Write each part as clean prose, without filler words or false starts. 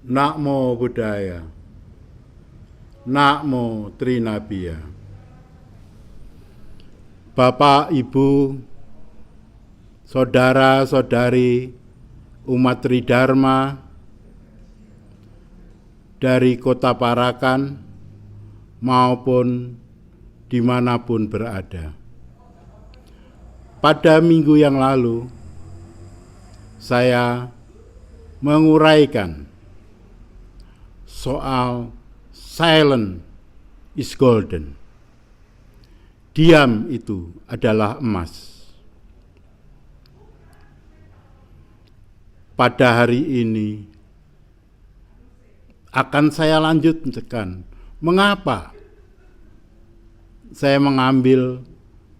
Namo Buddhaya, Namo Trinabiya. Bapak, Ibu, saudara-saudari umat Tridharma dari Kota Parakan maupun dimanapun berada. Pada minggu yang lalu, saya menguraikan soal silent is golden. Diam itu adalah emas. Pada hari ini akan saya lanjutkan mengapa saya mengambil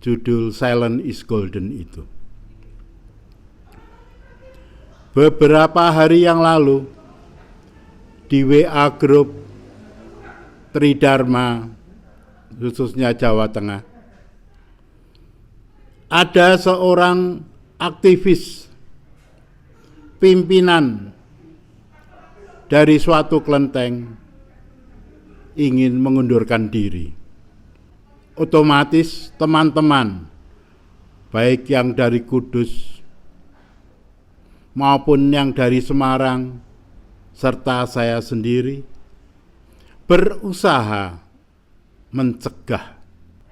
judul silent is golden itu. Beberapa hari yang lalu di WA Group Tridharma, khususnya Jawa Tengah, ada seorang aktivis pimpinan dari suatu kelenteng ingin mengundurkan diri. Otomatis teman-teman, baik yang dari Kudus maupun yang dari Semarang, serta saya sendiri, berusaha mencegah.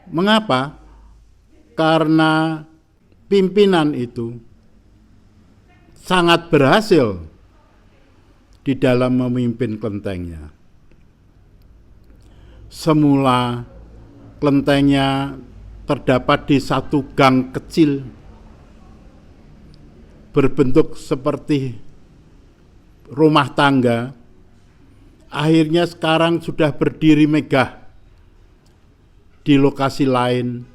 Mengapa? Karena pimpinan itu sangat berhasil di dalam memimpin kelentengnya. Semula kelentengnya terdapat di satu gang kecil berbentuk seperti rumah tangga, akhirnya sekarang sudah berdiri megah di lokasi lain,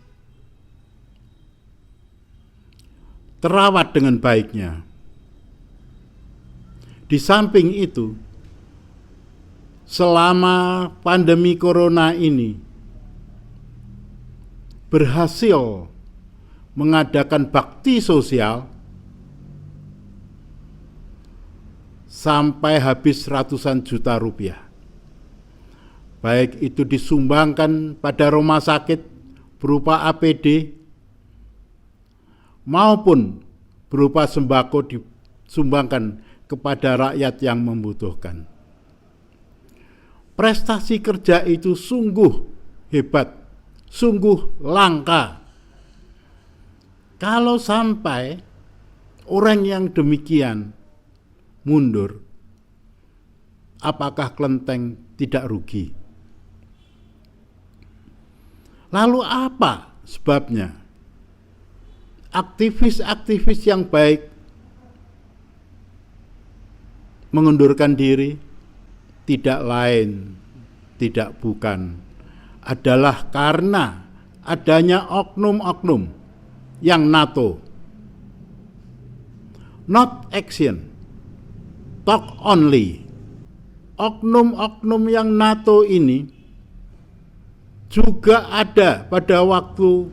terawat dengan baiknya. Di samping itu, selama pandemi corona ini berhasil mengadakan bakti sosial sampai habis ratusan juta rupiah. Baik itu disumbangkan pada rumah sakit berupa APD maupun berupa sembako disumbangkan kepada rakyat yang membutuhkan. Prestasi kerja itu sungguh hebat, sungguh langka. Kalau sampai orang yang demikian mundur, apakah kelenteng tidak rugi? Lalu apa sebabnya? Aktivis-aktivis yang baik mengundurkan diri tidak lain, tidak bukan, adalah karena adanya oknum-oknum yang NATO. Not action, talk only. Oknum-oknum yang NATO ini juga ada pada waktu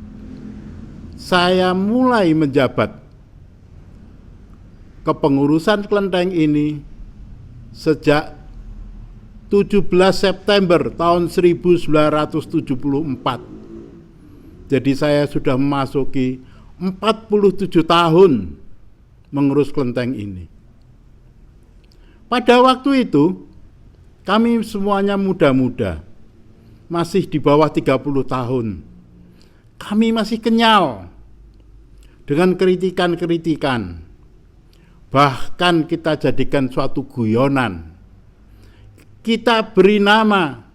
saya mulai menjabat kepengurusan kelenteng ini sejak 17 September tahun 1974. Jadi saya sudah memasuki 47 tahun mengurus kelenteng ini. Pada waktu itu, kami semuanya muda-muda, masih di bawah 30 tahun. Kami masih kenyal dengan kritikan-kritikan. Bahkan kita jadikan suatu guyonan. Kita beri nama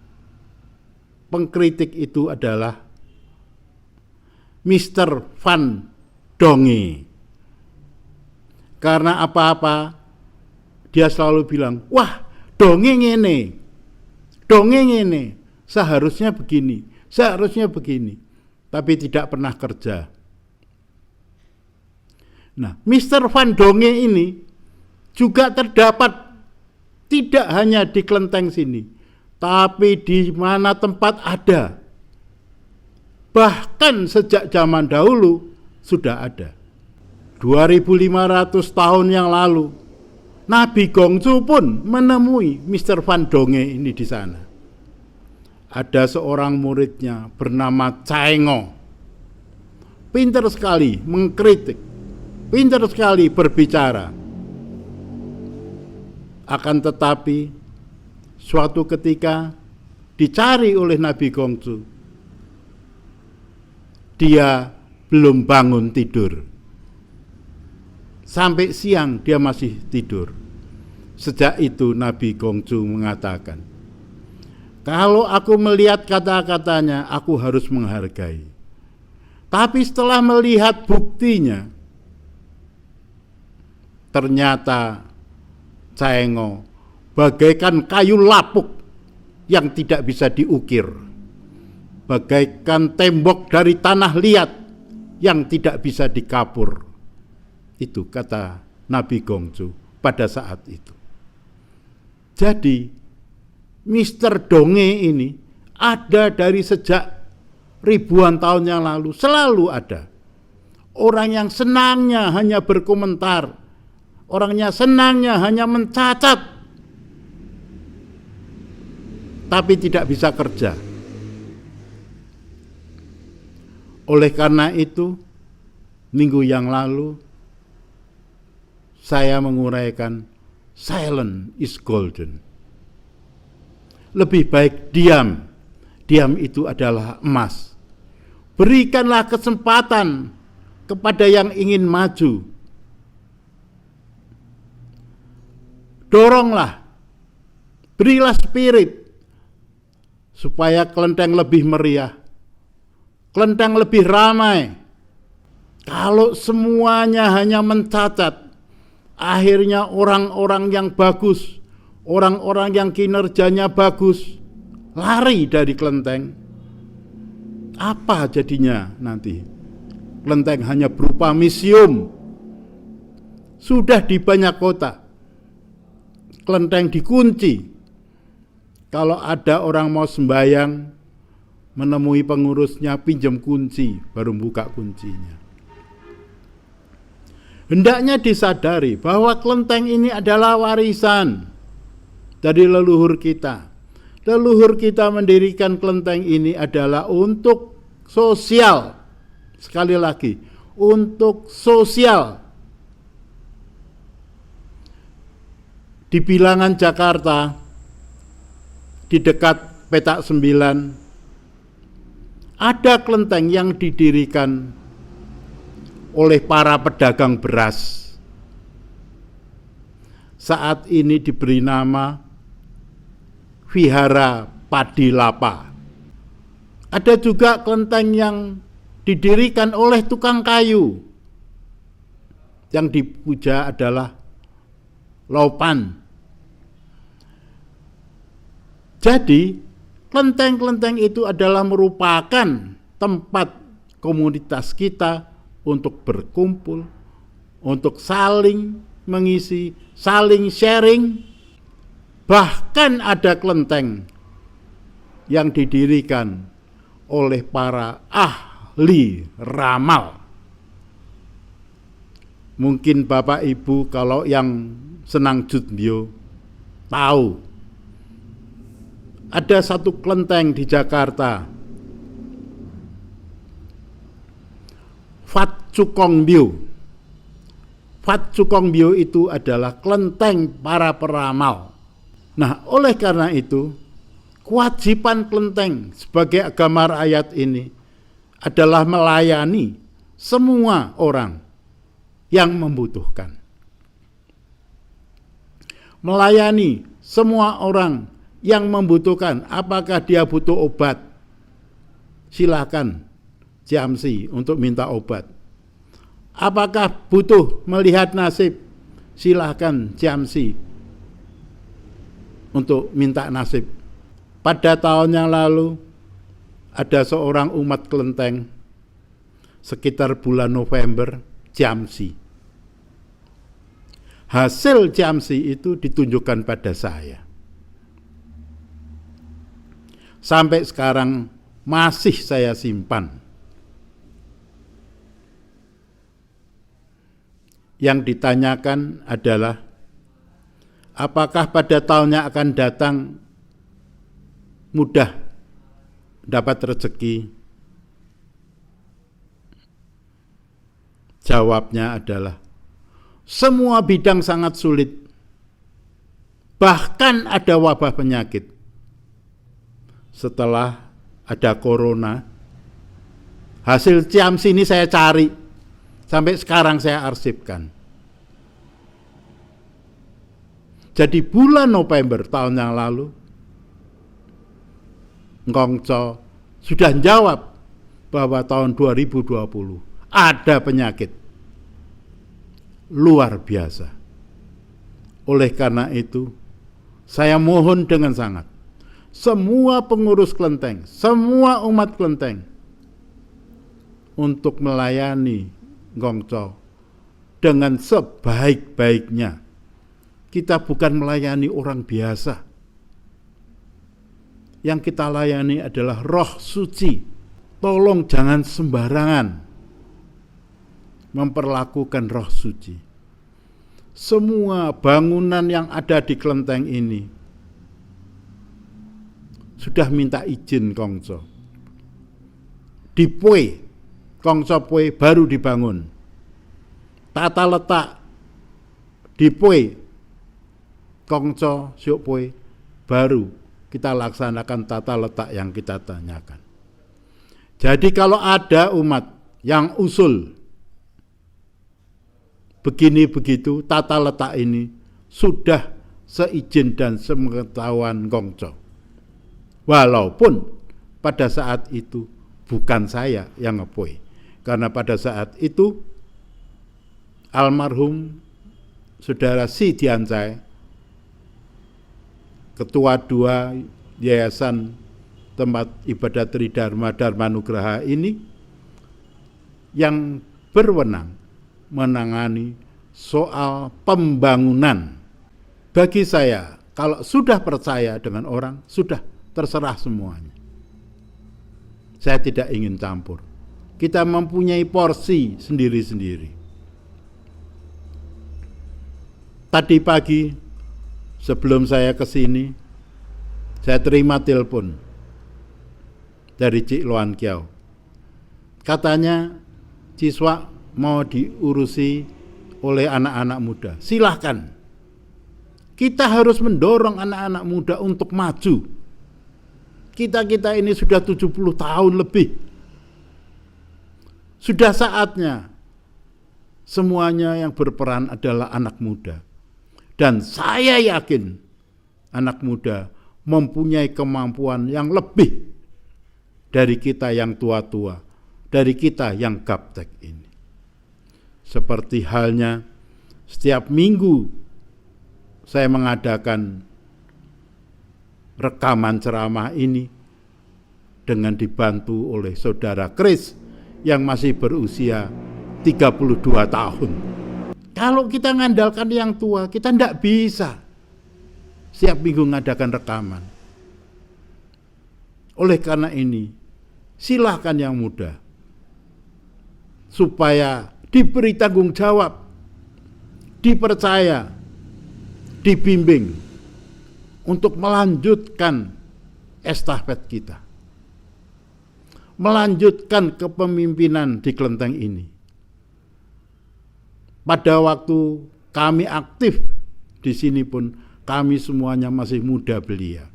pengkritik itu adalah Mr. Van Donge. Karena apa-apa dia selalu bilang, wah dongeng ini, seharusnya begini, tapi tidak pernah kerja. Nah, Mr. Van Donge ini juga terdapat tidak hanya di kelenteng sini, tapi di mana tempat ada. Bahkan sejak zaman dahulu sudah ada. 2500 tahun yang lalu Nabi Gongsu pun menemui Mr. Van Donge ini di sana. Ada seorang muridnya bernama Caengo. Pintar sekali mengkritik, pintar sekali berbicara. Akan tetapi suatu ketika dicari oleh Nabi Gongsu, dia belum bangun tidur. Sampai siang dia masih tidur. Sejak itu Nabi Gongsu mengatakan, kalau aku melihat kata-katanya, aku harus menghargai. Tapi setelah melihat buktinya, ternyata Caengo bagaikan kayu lapuk yang tidak bisa diukir, bagaikan tembok dari tanah liat yang tidak bisa dikapur. Itu kata Nabi Gongsu pada saat itu. Jadi Mr. Donge ini ada dari sejak ribuan tahun yang lalu, selalu ada. Orang yang senangnya hanya berkomentar, orangnya senangnya hanya mencacat, tapi tidak bisa kerja. Oleh karena itu, minggu yang lalu saya menguraikan silent is golden. Lebih baik diam. Diam itu adalah emas. Berikanlah kesempatan kepada yang ingin maju. Doronglah. Berilah spirit supaya kelenteng lebih meriah. Kelenteng lebih ramai. Kalau semuanya hanya mencacat, akhirnya orang-orang yang bagus, orang-orang yang kinerjanya bagus, lari dari kelenteng. Apa jadinya nanti? Kelenteng hanya berupa museum. Sudah di banyak kota, kelenteng dikunci. Kalau ada orang mau sembahyang, menemui pengurusnya, pinjam kunci, baru buka kuncinya. Hendaknya disadari bahwa kelenteng ini adalah warisan dari leluhur kita. Leluhur kita mendirikan kelenteng ini adalah untuk sosial. Sekali lagi, untuk sosial. Di bilangan Jakarta, di dekat Petak 9, ada kelenteng yang didirikan oleh para pedagang beras. Saat ini diberi nama Vihara Padilapa. Ada juga kelenteng yang didirikan oleh tukang kayu. Yang dipuja adalah Laupan. Jadi, kelenteng-kelenteng itu adalah merupakan tempat komunitas kita untuk berkumpul, untuk saling mengisi, saling sharing. Bahkan ada kelenteng yang didirikan oleh para ahli ramal. Mungkin Bapak Ibu kalau yang senang Jutmyo tahu, ada satu kelenteng di Jakarta, Fat Chukongbyo. Fat Chukongbyo itu adalah kelenteng para peramal. Nah, oleh karena itu, kewajiban kelenteng sebagai agama rakyat ini adalah melayani semua orang yang membutuhkan. Melayani semua orang yang membutuhkan. Apakah dia butuh obat? Silakan Ciamsi untuk minta obat. Apakah butuh melihat nasib? Silakan Ciamsi untuk minta nasib. Pada tahun yang lalu ada seorang umat kelenteng sekitar bulan November, Ciamsi. Hasil Ciamsi itu ditunjukkan pada saya. Sampai sekarang masih saya simpan. Yang ditanyakan adalah, apakah pada tahunnya akan datang mudah dapat rezeki? Jawabnya adalah semua bidang sangat sulit. Bahkan ada wabah penyakit. Setelah ada corona, hasil CIAMS ini saya cari. Sampai sekarang saya arsipkan. Jadi bulan November tahun yang lalu, Ngongco sudah jawab bahwa tahun 2020 ada penyakit luar biasa. Oleh karena itu, saya mohon dengan sangat, semua pengurus kelenteng, semua umat kelenteng, untuk melayani Ngongco dengan sebaik-baiknya. Kita bukan melayani orang biasa. Yang kita layani adalah roh suci. Tolong jangan sembarangan memperlakukan roh suci. Semua bangunan yang ada di kelenteng ini sudah minta izin Kongco. Di Pue, Kongco Pue baru dibangun. Tata letak di Pue, Kongco Siok Pue baru kita laksanakan tata letak yang kita tanyakan. Jadi kalau ada umat yang usul begini begitu, tata letak ini sudah seizin dan sepengetahuan Kongco. Walaupun pada saat itu bukan saya yang ngepoi, karena pada saat itu almarhum Saudara Si Diancai, Ketua 2 Yayasan Tempat Ibadah Tridharma Dharmanugraha ini yang berwenang menangani soal pembangunan. Bagi saya, kalau sudah percaya dengan orang, sudah terserah semuanya. Saya tidak ingin campur. Kita mempunyai porsi sendiri-sendiri. Tadi pagi sebelum saya ke sini, saya terima telepon dari Cik Loan Kiau. Katanya Ciswa mau diurusi oleh anak-anak muda. Silahkan. Kita harus mendorong anak-anak muda untuk maju. Kita ini sudah 70 tahun lebih. Sudah saatnya semuanya yang berperan adalah anak muda. Dan saya yakin anak muda mempunyai kemampuan yang lebih dari kita yang tua-tua, dari kita yang gaptek ini. Seperti halnya setiap minggu saya mengadakan rekaman ceramah ini dengan dibantu oleh Saudara Kris yang masih berusia 32 tahun. Kalau kita ngandalkan yang tua, kita tidak bisa setiap minggu mengadakan rekaman. Oleh karena ini, silahkan yang muda, supaya diberi tanggung jawab, dipercaya, dibimbing untuk melanjutkan estafet kita, melanjutkan kepemimpinan di kelenteng ini. Pada waktu kami aktif di sini pun kami semuanya masih muda belia.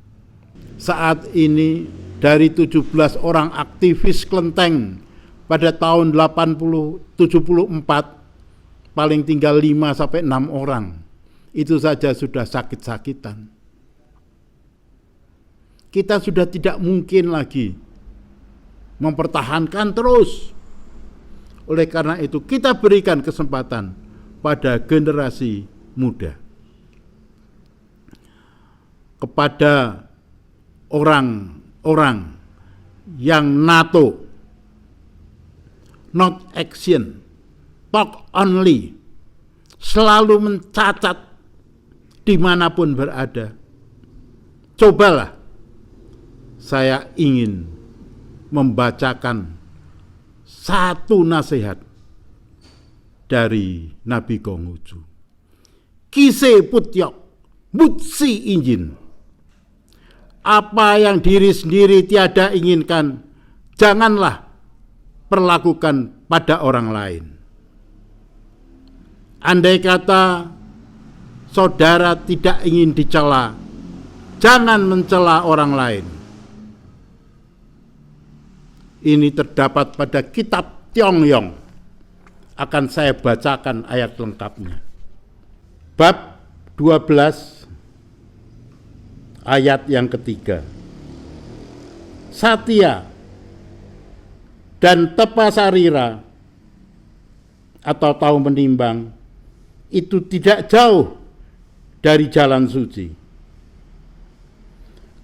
Saat ini dari 17 orang aktivis kelenteng pada tahun 74 paling tinggal 5 sampai 6 orang. Itu saja sudah sakit-sakitan. Kita sudah tidak mungkin lagi mempertahankan terus. Oleh karena itu kita berikan kesempatan pada generasi muda. Kepada orang-orang yang NATO, not action, talk only, selalu mencacat dimanapun berada. Cobalah, saya ingin membacakan satu nasihat dari Nabi Konghucu. Kise putyok mutsi injin. Apa yang diri sendiri tiada inginkan, janganlah perlakukan pada orang lain. Andai kata saudara tidak ingin dicela, jangan mencela orang lain. Ini terdapat pada kitab Tiong Yong. Akan saya bacakan ayat lengkapnya. Bab 12 ayat yang ketiga. Satya dan tepasarira atau tahu menimbang itu tidak jauh dari jalan suci.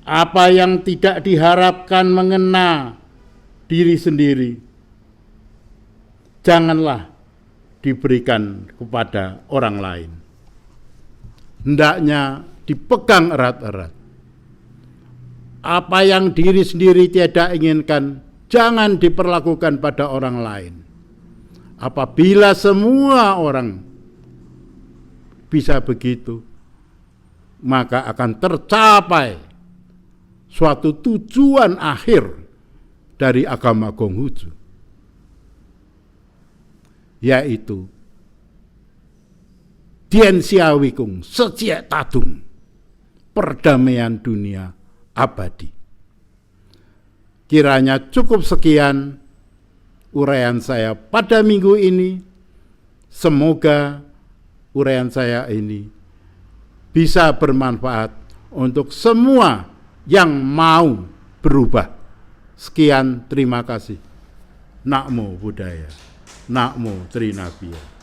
Apa yang tidak diharapkan mengena diri sendiri, janganlah diberikan kepada orang lain. Hendaknya dipegang erat-erat. Apa yang diri sendiri tiada inginkan, jangan diperlakukan pada orang lain. Apabila semua orang bisa begitu, maka akan tercapai suatu tujuan akhir dari agama Konghucu, yaitu Dien Sia Wikung Seciek Tadung, perdamaian dunia abadi. Kiranya cukup sekian uraian saya pada minggu ini. Semoga uraian saya ini bisa bermanfaat untuk semua yang mau berubah. Sekian, terima kasih. Namo Buddhaya, Namo Trinabia.